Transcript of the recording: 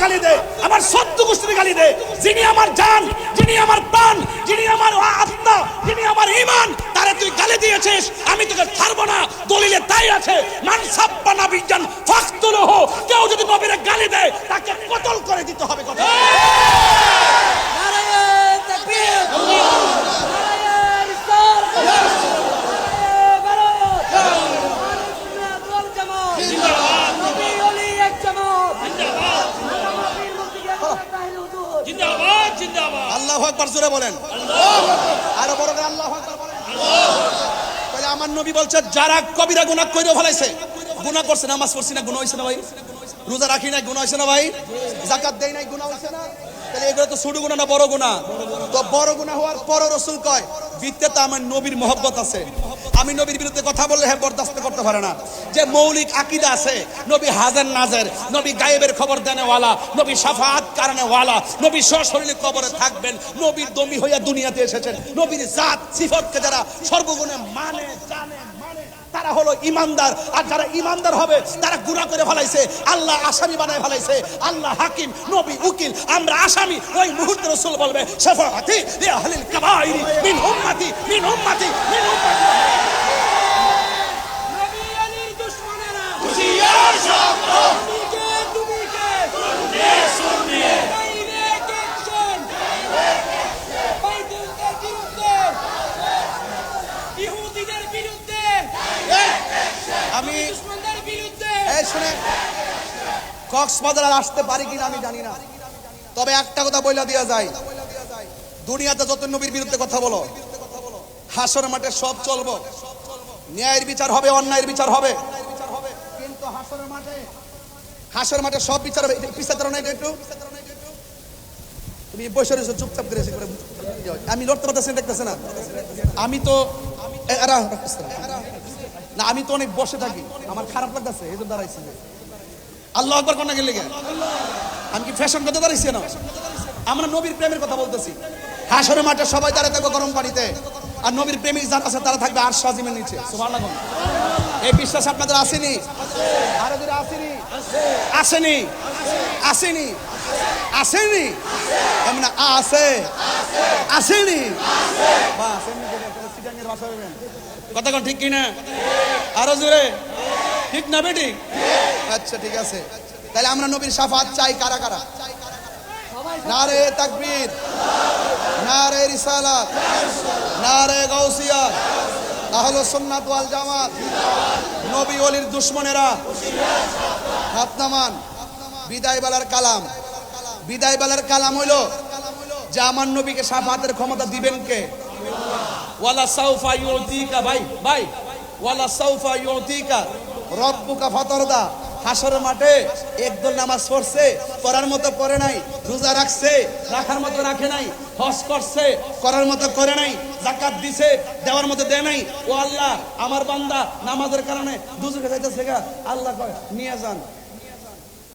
গালি দেয়, আমার সদ্য গোষ্ঠীর গালি দেয়। যিনি আমার জান, যিনি আমার প্রাণ, যিনি আমার আত্মা, যিনি আমার ঈমান, তারে তুই গালি দিয়েছিস, আমি তোকে ছাড়বো না। দলিলে তাই আছে, মান সাব্বা নাবিয়ান ফাকতুলহু, কেউ যদি নবীর গালি দেয় তাকে কতল করে দিতে হবে। কথা নারায়ে তাকবীর, নারায়ে রিসালাত, নারায়ে বারাত, আহলে সুন্নাত ওয়াল জামাত জিন্দাবাদ, নবী ওলি এক জামাত জিন্দাবাদ, নবীর মুক্তিকে তাহিল হুজুর জিন্দাবাদ, জিন্দাবাদ। আল্লাহু আকবার, জোরে বলেন আল্লাহু আকবার। আরো বড় করে আল্লাহু আকবার বলেন। তাহলে আমার নবী বলছে, যারা কবিরা গুনাহ কইরা ফেলাইছে, গুনাহ করছে, নামাজ পড়ছি না গুনাহ হইছে না ভাই, রোজা রাখি না গুনাহ হইছে না ভাই, যাকাত দেই নাই গুনাহ হইছে না, তাহলে এগুলো তো ছোট গুনাহ না বড় গুনাহ? তো বড় গুনাহ হওয়ার পর রাসূল কয়, ভিতরে আমার নবীর মহব্বত আছে, আমি নবীর বিরুদ্ধে কথা বললে হ্যাঁ বরদাস্ত করতে পারে না। যে মৌলিক আকীদা আছে, নবী হাজার নাজের, নবী গায়েবের খবর দেনেওয়ালা, নবী শাফাআত কারণেওয়ালা, নবী সশরীরে কবরে থাকবেন, নবীর দমি হইয়া দুনিয়াতে এসেছেন, নবীর জাত সিফাতকে যারা সর্বগুণে মানে জানে তারা হলো ইমানদার। আর যারা ইমানদার হবে তারা গুনাহ করে ফেলাইছে, আল্লাহ আসামি বানায় ফেলাইছে, আল্লাহ হাকিম, নবী উকিল, আমরা আসামি। ওই মুহূর্তে রাসূল বলবে, শাফাআতি লি আহলিল কাবাইরি মিন উম্মতি মিন উম্মতি মিন উম্মতি। নবী আলীর দুশমনেরা হুশিয়ার সাবধান, তুমি কে শুনিয়ে ডাইরেক্ট অ্যাকশন, বাইতুলের বিরুদ্ধে, ইহুদিদের বিরুদ্ধে, আমি দুশমনদের বিরুদ্ধে। এই শুনে, কক্সবাজার আসতে পারি কিনা আমি জানি না, তবে একটা কথা বইলা দিয়া যায়, দুনিয়াতে যত নবীর বিরুদ্ধে কথা বলো, হাসর মাঠে সব চলবো, ন্যায়ের বিচার হবে, অন্যায়ের বিচার হবে, কিন্তু হাসর মাঠে সব বিচার হবে। পিছাতে না একটু, তুমি বসে রয়েছো চুপচাপ করে, আমি লড়তে পারতেছি, দেখতেছে না, আমি তো না, আমি তো অনেক বসে থাকি, আমার খারাপ লাগতেছে, এই জন্য দাঁড়াইছি। আল্লাহ আকবার কোন গেলে, আমি কি ফ্যাশন করতে দাঁড়াইছি না? আমরা নবীর প্রেমের কথা বলতেছি। হাসরের মাঠে সবাই দাঁড়ায় থাকবে গরম পানিতে, আর নবীর প্রেমিক যারা আছে তারা থাকবে আরশ আজিমের নিচে। সুবহানাল্লাহ। এই বিশ্বাস আপনাদের আসেনি? আরো যদি আসেনি, আসেনি, আসেনি, আসেনি, এমন আছে, আসেনি, বাস এমনি করে সিটাঙ্গের ভাষা বলবেন। কথা কোন ঠিক কিনা? আরো জোরে, ঠিক না বেটি? আচ্ছা ঠিক আছে, তাহলে আমরা নবীর শাফাত চাই কারা কারা? নারে তাকবীর, নারে রিসালাত, নারে গাউসিয়া, আহলে সুন্নাত ওয়াল জামাত, নবী ওলির দুশমনেরা হাত নামান। বিদায় বেলার কালাম, বিদায় বেলার কালাম হইলো যে আমার নবীকে শাফাতের ক্ষমতা দিবেন কে? ওয়ালা সাউফা ইউতিকা, ভাই ভাই, ওয়ালা সাউফা ইউতিকা রব্বুকা ফাতারদা। হাসরের মাঠে একদল নামাজ পড়ছে, পড়ার মতো পড়ে নাই, রোজা রাখছে, রাখার মতো রাখে নাই, হজ করছে, করার মতো করে নাই, যাকাত দিছে, দেওয়ার মতো দেয় নাই। ও আল্লাহ, আমার বান্দা নামাজের কারণে দুজকে যাইতেছে গা, আল্লাহ কয় নিয়ে যান,